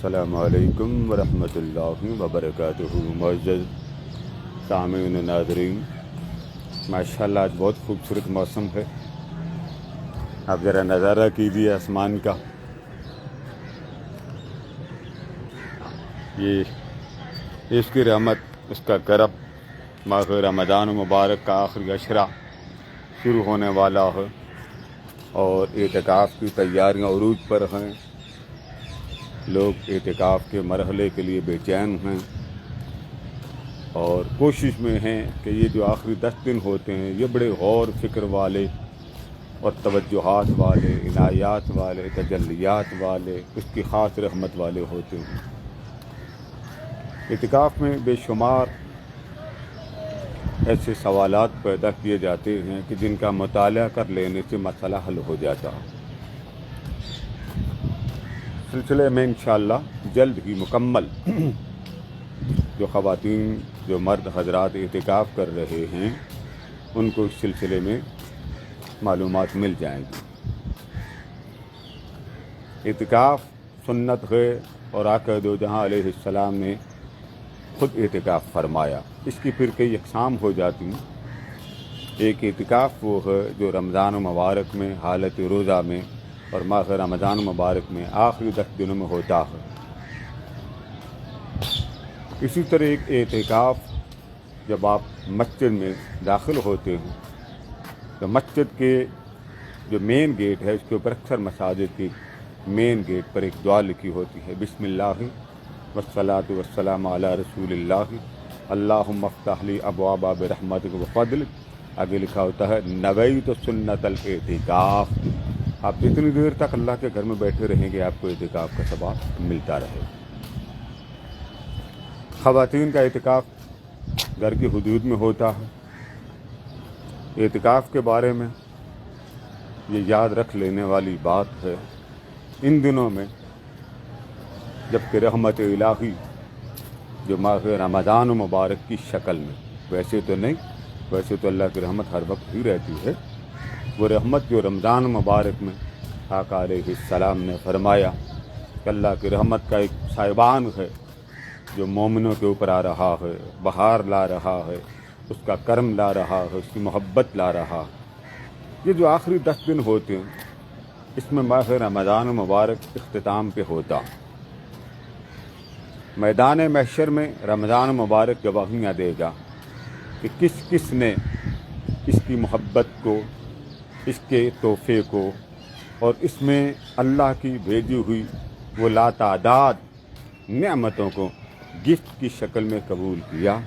السلام علیکم ورحمۃ اللہ وبرکاتہ۔ معزز سامعین و ناظرین، ماشاءاللہ آج بہت خوبصورت موسم ہے۔ آپ ذرا نظارہ کیجیے آسمان کا۔ یہ اس کی رحمت، اس کا کرم، ماہ رمضان مبارک کا آخری عشرہ شروع ہونے والا ہے اور اعتکاف کی تیاریاں عروج پر ہیں۔ لوگ اعتکاف کے مرحلے کے لیے بے چین ہیں اور کوشش میں ہیں کہ یہ جو آخری 10 دن ہوتے ہیں یہ بڑے غور فکر والے اور توجہات والے، عنایات والے، تجلیات والے، اس کی خاص رحمت والے ہوتے ہیں۔ اعتکاف میں بے شمار ایسے سوالات پیدا کیے جاتے ہیں کہ جن کا مطالعہ کر لینے سے مسئلہ حل ہو جاتا ہے۔ سلسلے میں انشاءاللہ جلد ہی مکمل جو خواتین، جو مرد حضرات اعتکاف کر رہے ہیں ان کو اس سلسلے میں معلومات مل جائیں گی۔ اعتکاف سنت ہے اور آقا دو جہاں علیہ السلام نے خود اعتکاف فرمایا۔ اس کی پھر کئی اقسام ہو جاتی ہیں۔ ایک اعتکاف وہ ہے جو رمضان مبارک میں حالت روزہ میں اور ماہ رمضان مبارک میں آخری 10 دنوں میں ہوتا ہے۔ اسی طرح ایک اعتکاف جب آپ مسجد میں داخل ہوتے ہیں تو مسجد کے جو مین گیٹ ہے، اس کے اوپر اکثر مساجد کی مین گیٹ پر ایک دعا لکھی ہوتی ہے، بسم اللہ والصلاۃ والسلام علی رسول اللہ، اللہم افتح لی ابواب برحمتک وفضلک۔ آگے لکھا ہوتا ہے نویت سنت الاعتکاف۔ آپ جتنی دیر تک اللہ کے گھر میں بیٹھے رہیں گے آپ کو اعتکاف کا ثواب ملتا رہے گا۔ خواتین کا اعتکاف گھر کی حدود میں ہوتا ہے۔ اعتکاف کے بارے میں یہ یاد رکھ لینے والی بات ہے، ان دنوں میں جبکہ رحمت الہی جو ماہ رمضان مبارک کی شکل میں، ویسے تو نہیں، ویسے تو اللہ کی رحمت ہر وقت ہی رہتی ہے، وہ رحمت جو رمضان مبارک میں آقا علیہ السلام نے فرمایا کہ اللہ کی رحمت کا ایک سائبان ہے جو مومنوں کے اوپر آ رہا ہے، بہار لا رہا ہے، اس کا کرم لا رہا ہے، اس کی محبت لا رہا ہے۔ یہ جو آخری 10 دن ہوتے ہیں اس میں ماہ رمضان مبارک اختتام پہ ہوتا۔ میدان محشر میں رمضان مبارک گواہیاں دے گا کہ کس کس نے اس کی محبت کو، اس کے تحفے کو اور اس میں اللہ کی بھیجی ہوئی وہ لاتعداد نعمتوں کو گفٹ کی شکل میں قبول کیا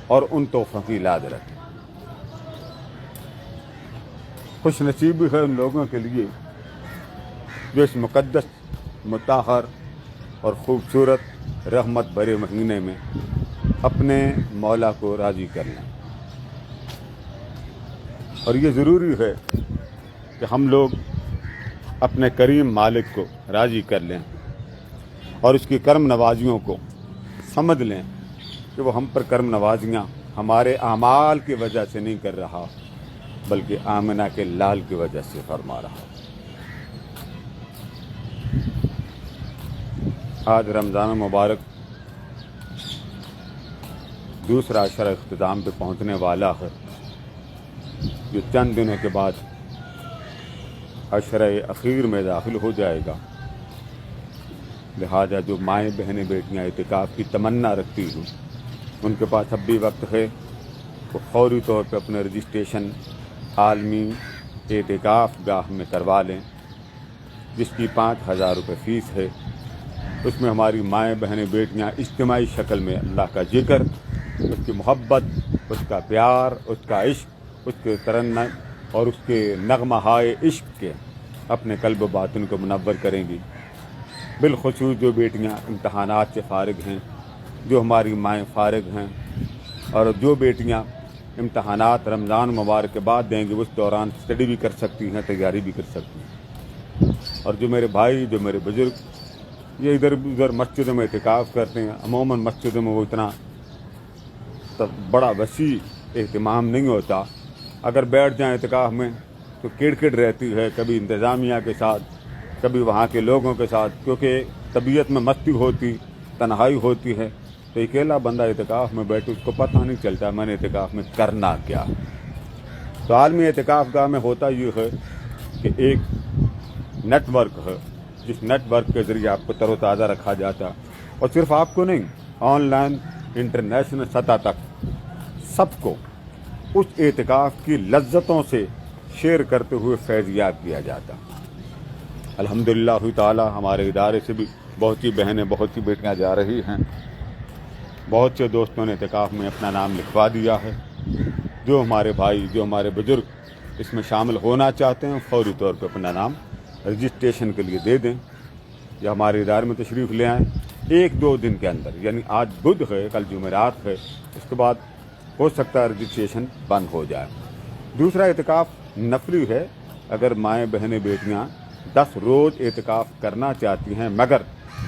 اور ان تحفوں کی لاد رکھی۔ خوش نصیبی ہے ان لوگوں کے لیے جو اس مقدس، مطہر اور خوبصورت رحمت بھرے مہینے میں اپنے مولا کو راضی کر لیں۔ اور یہ ضروری ہے کہ ہم لوگ اپنے کریم مالک کو راضی کر لیں اور اس کی کرم نوازیوں کو سمجھ لیں کہ وہ ہم پر کرم نوازیاں ہمارے اعمال کی وجہ سے نہیں کر رہا بلکہ آمنہ کے لال کی وجہ سے فرما رہا۔ آج رمضان مبارک دوسرا عشرہ اختتام پہ پہنچنے والا ہے، جو چند دنوں کے بعد عشرہ اخیر میں داخل ہو جائے گا۔ لہذا جو مائیں بہنیں بیٹیاں اعتکاف کی تمنا رکھتی ہیں ان کے پاس اب بھی وقت ہے، وہ فوری طور پہ اپنا رجسٹریشن عالمی اعتکاف گاہ میں کروا لیں، جس کی 5000 روپے فیس ہے۔ اس میں ہماری مائیں بہنیں بیٹیاں اجتماعی شکل میں اللہ کا ذکر، اس کی محبت، اس کا پیار، اس کا عشق، اس کے ترنم اور اس کے نغمہ ہائے عشق کے اپنے قلب و باطن کو منور کریں گی۔ بالخصوص جو بیٹیاں امتحانات سے فارغ ہیں، جو ہماری مائیں فارغ ہیں، اور جو بیٹیاں امتحانات رمضان مبارک کے بعد دیں گی اس دوران اسٹڈی بھی کر سکتی ہیں، تیاری بھی کر سکتی ہیں۔ اور جو میرے بھائی، جو میرے بزرگ یہ ادھر ادھر مسجدوں میں اعتکاف کرتے ہیں، عموماً مسجدوں میں وہ اتنا بڑا وسیع اہتمام نہیں ہوتا، اگر بیٹھ جائیں اعتکاف میں تو کڑ کڑ رہتی ہے، کبھی انتظامیہ کے ساتھ، کبھی وہاں کے لوگوں کے ساتھ، کیونکہ طبیعت میں مستی ہوتی، تنہائی ہوتی ہے، تو اکیلا بندہ اعتکاف میں بیٹھے اس کو پتہ نہیں چلتا میں نے اعتکاف میں کرنا کیا۔ تو عالمی اعتکاف گاہ میں ہوتا یہ ہے کہ ایک نیٹ ورک ہے، جس نیٹ ورک کے ذریعے آپ کو تر و تازہ رکھا جاتا، اور صرف آپ کو نہیں، آن لائن انٹرنیشنل سطح تک سب کو اس اعتکاف کی لذتوں سے شیئر کرتے ہوئے فیضیاب کیا جاتا۔ الحمدللہ تعالی ہمارے ادارے سے بھی بہت سی بہنیں، بہت سی بیٹیاں جا رہی ہیں، بہت سے دوستوں نے اعتکاف میں اپنا نام لکھوا دیا ہے۔ جو ہمارے بھائی، جو ہمارے بزرگ اس میں شامل ہونا چاہتے ہیں، فوری طور پہ اپنا نام رجسٹریشن کے لیے دے دیں یا ہمارے ادارے میں تشریف لے آئیں۔ 1-2 دن کے اندر، یعنی آج بدھ ہے، کل جمعرات ہے، اس کے بعد ہو سکتا ہے رجسٹریشن بند ہو جائے۔ دوسرا اعتکاف نفلی ہے۔ اگر مائیں بہنیں بیٹیاں 10 روز اعتکاف کرنا چاہتی ہیں، مگر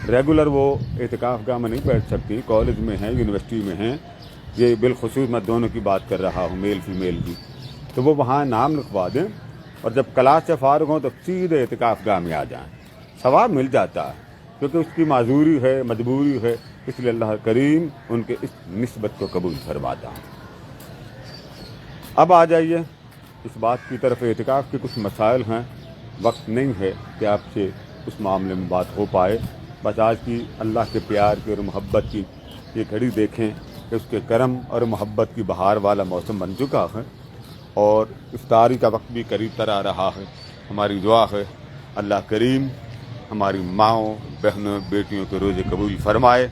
ریگولر وہ اعتکاف گاہ میں نہیں بیٹھ سکتی، کالج میں ہیں، یونیورسٹی میں ہیں، یہ بالخصوص میں دونوں کی بات کر رہا ہوں، میل فیمیل کی، تو وہ وہاں نام لکھوا دیں، اور جب کلاس سے فارغ ہوں تو سیدھے اعتکاف گاہ میں آ جائیں، ثواب مل جاتا ہے، کیونکہ اس کی معذوری ہے، مجبوری ہے، اس لیے اللہ کریم ان کے اس نسبت کو قبول فرماتا ہے۔ اب آ جائیے اس بات کی طرف، اعتکاف کے کچھ مسائل ہیں، وقت نہیں ہے کہ آپ سے اس معاملے میں بات ہو پائے، بس آج کی اللہ کے پیار کی اور محبت کی یہ گھڑی دیکھیں کہ اس کے کرم اور محبت کی بہار والا موسم بن چکا ہے، اور افطاری کا وقت بھی قریب تر آ رہا ہے۔ ہماری دعا ہے اللہ کریم ہماری ماؤں، بہنوں، بیٹیوں کے روزے قبول فرمائے،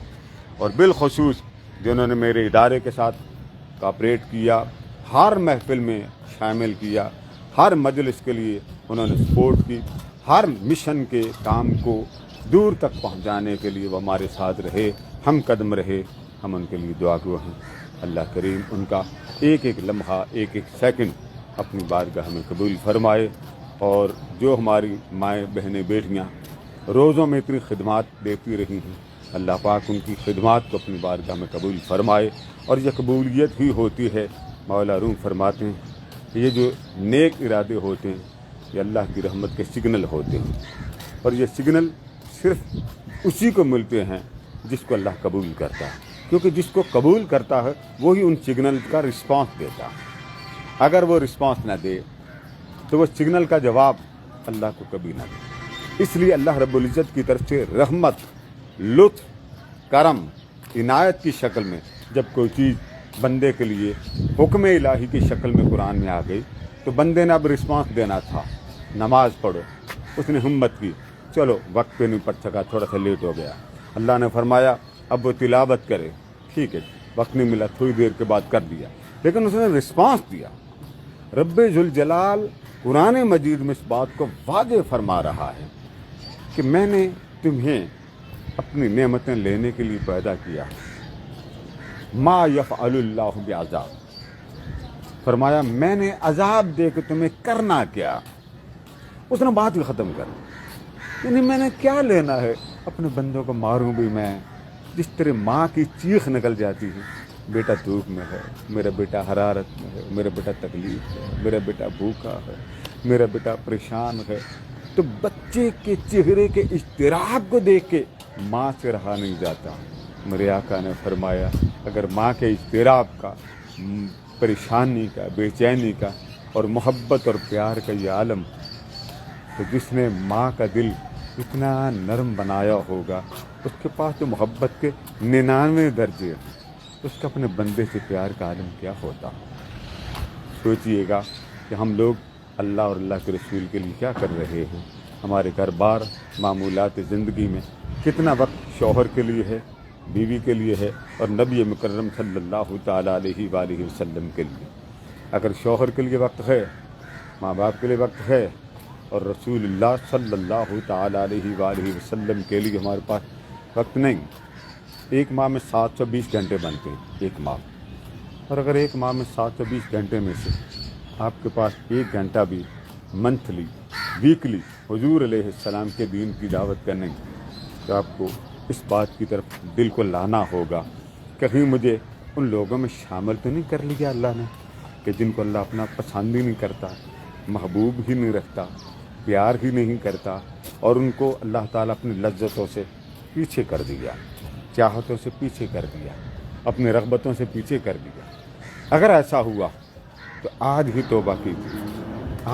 اور بالخصوص جنہوں نے میرے ادارے کے ساتھ کوآپریٹ کیا، ہر محفل میں شامل کیا، ہر مجلس کے لیے انہوں نے سپورٹ کی، ہر مشن کے کام کو دور تک پہنچانے کے لیے وہ ہمارے ساتھ رہے، ہم قدم رہے، ہم ان کے لیے دعا گو ہیں۔ اللہ کریم ان کا ایک ایک لمحہ، ایک ایک سیکنڈ اپنی بارگاہ میں قبول فرمائے، اور جو ہماری مائیں بہنیں بیٹیاں روزوں میں اتنی خدمات دیتی رہی ہیں، اللہ پاک ان کی خدمات کو اپنی بارگاہ میں قبول فرمائے، اور یہ قبولیت ہی ہوتی ہے۔ مولا روم فرماتے ہیں کہ یہ جو نیک ارادے ہوتے ہیں یہ اللہ کی رحمت کے سگنل ہوتے ہیں، اور یہ سگنل صرف اسی کو ملتے ہیں جس کو اللہ قبول کرتا ہے، کیونکہ جس کو قبول کرتا ہے وہی ان سگنل کا رسپانس دیتا ہے۔ اگر وہ رسپانس نہ دے تو وہ سگنل کا جواب اللہ کو کبھی نہ دے۔ اس لیے اللہ رب العزت کی طرف سے رحمت، لطف، کرم، عنایت کی شکل میں جب کوئی چیز بندے کے لیے حکم الہی کی شکل میں قرآن میں آ گئی، تو بندے نے اب رسپانس دینا تھا، نماز پڑھو، اس نے ہمت کی، چلو وقت پہ نہیں پڑھ سکا، تھوڑا سا لیٹ ہو گیا، اللہ نے فرمایا اب وہ تلاوت کرے، ٹھیک ہے، وقت نہیں ملا، تھوڑی دیر کے بعد کر دیا، لیکن اس نے رسپانس دیا۔ رب ذوالجلال قرآن مجید میں اس بات کو واضح فرما رہا ہے کہ میں نے تمہیں اپنی نعمتیں لینے کے لیے پیدا کیا، ما یفعل اللہ بعذاب، فرمایا میں نے عذاب دے کے تمہیں کرنا کیا۔ اس نے بات ہی ختم کر دی، یعنی میں نے کیا لینا ہے، اپنے بندوں کو ماروں بھی میں، جس طرح ماں کی چیخ نکل جاتی ہے، بیٹا دھوپ میں ہے، میرا بیٹا حرارت میں ہے، میرا بیٹا تکلیف ہے، میرا بیٹا بھوکا ہے، میرا بیٹا پریشان ہے، تو بچے کے چہرے کے اضطراب کو دیکھ کے ماں سے رہا نہیں جاتا۔ میرے آقا نے فرمایا اگر ماں کے اضطراب کا، پریشانی کا، بے چینی کا اور محبت اور پیار کا یہ عالم، تو جس نے ماں کا دل اتنا نرم بنایا ہوگا، اس کے پاس تو محبت کے 99 درجے، اس کا اپنے بندے سے پیار کا عالم کیا ہوتا۔ سوچئے گا کہ ہم لوگ اللہ اور اللہ کے رسول کے لیے کیا کر رہے ہیں، ہمارے گھر بار معمولات زندگی میں کتنا وقت شوہر کے لیے ہے، بیوی کے لیے ہے، اور نبی مکرم صلی اللہ تعالیٰ علیہ وآلہ وسلم کے لیے۔ اگر شوہر کے لیے وقت ہے، ماں باپ کے لیے وقت ہے، اور رسول اللہ صلی اللہ تعالیٰ علیہ وآلہ وسلم کے لیے ہمارے پاس وقت نہیں، ایک ماہ میں 720 گھنٹے بنتے ہیں، ایک ماہ، اور اگر ایک ماہ میں 720 گھنٹے میں سے آپ کے پاس 1 گھنٹہ بھی منتھلی، ویکلی حضور علیہ السلام کے دین کی دعوت کا نہیں، تو آپ کو اس بات کی طرف دل کو لانا ہوگا، کہیں مجھے ان لوگوں میں شامل تو نہیں کر لیا اللہ نے کہ جن کو اللہ اپنا پسند ہی نہیں کرتا، محبوب ہی نہیں رکھتا، پیار ہی نہیں کرتا اور ان کو اللہ تعالیٰ اپنی لذتوں سے پیچھے کر دیا، چاہتوں سے پیچھے کر دیا، اپنی رغبتوں سے پیچھے کر دیا۔ اگر ایسا ہوا تو آج ہی توبہ کیجیے،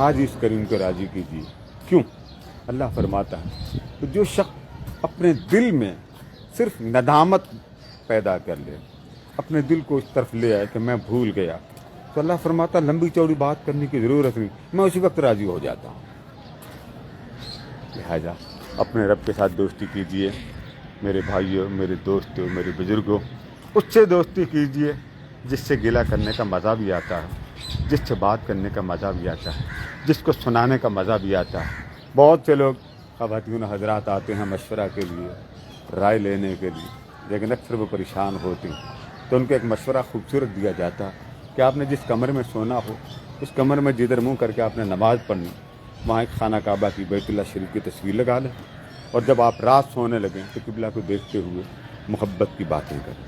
آج اس کریم کو راضی کیجیے۔ کیوں؟ اللہ فرماتا ہے کہ جو شخص اپنے دل میں صرف ندامت پیدا کر لے، اپنے دل کو اس طرف لے آئے کہ میں بھول گیا، تو اللہ فرماتا ہے لمبی چوڑی بات کرنے کی ضرورت نہیں، میں اسی وقت راضی ہو جاتا ہوں۔ لہذا اپنے رب کے ساتھ دوستی کیجیے میرے بھائیوں، میرے دوستوں، میرے بزرگوں۔ اس سے دوستی کیجیے جس سے گلہ کرنے کا مزہ بھی آتا ہے، جس سے بات کرنے کا مزہ بھی آتا ہے، جس کو سنانے کا مزہ بھی آتا ہے۔ بہت سے لوگ خواتین حضرات آتے ہیں مشورہ کے لیے، رائے لینے کے لیے، لیکن اکثر وہ پریشان ہوتے ہیں، تو ان کو ایک مشورہ خوبصورت دیا جاتا ہے کہ آپ نے جس کمرے میں سونا ہو اس کمرے میں جدھر منہ کر کے آپ نے نماز پڑھنی، وہاں ایک خانہ کعبہ کی، بیت اللہ شریف کی تصویر لگا لیں، اور جب آپ رات سونے لگیں تو قبلہ کو دیکھتے ہوئے محبت کی باتیں کریں،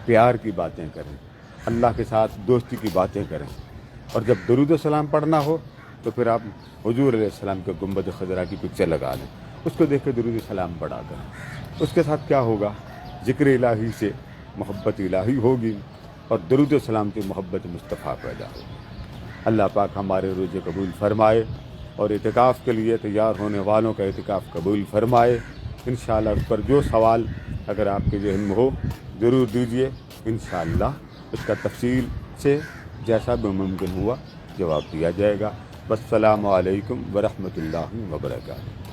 پیار کی باتیں کریں، اللہ کے ساتھ دوستی کی باتیں کریں، اور جب درود و سلام پڑھنا ہو تو پھر آپ حضور علیہ السلام کے گنبد خضرا کی پکچر لگا لیں، اس کو دیکھ کے درود و سلام پڑھا کریں۔ اس کے ساتھ کیا ہوگا؟ ذکر الہی سے محبت الہی ہوگی اور درود و سلام سے محبت مصطفیٰ پیدا ہوگی۔ اللہ پاک ہمارے روزے قبول فرمائے اور اعتکاف کے لیے تیار ہونے والوں کا اعتکاف قبول فرمائے۔ انشاءاللہ اس پر جو سوال اگر آپ کے ذہن میں ہو ضرور دیجیے، انشاءاللہ اس کا تفصیل سے جیسا بھی ممکن ہوا جواب دیا جائے گا۔ والسلام علیکم ورحمۃ اللہ وبرکاتہ۔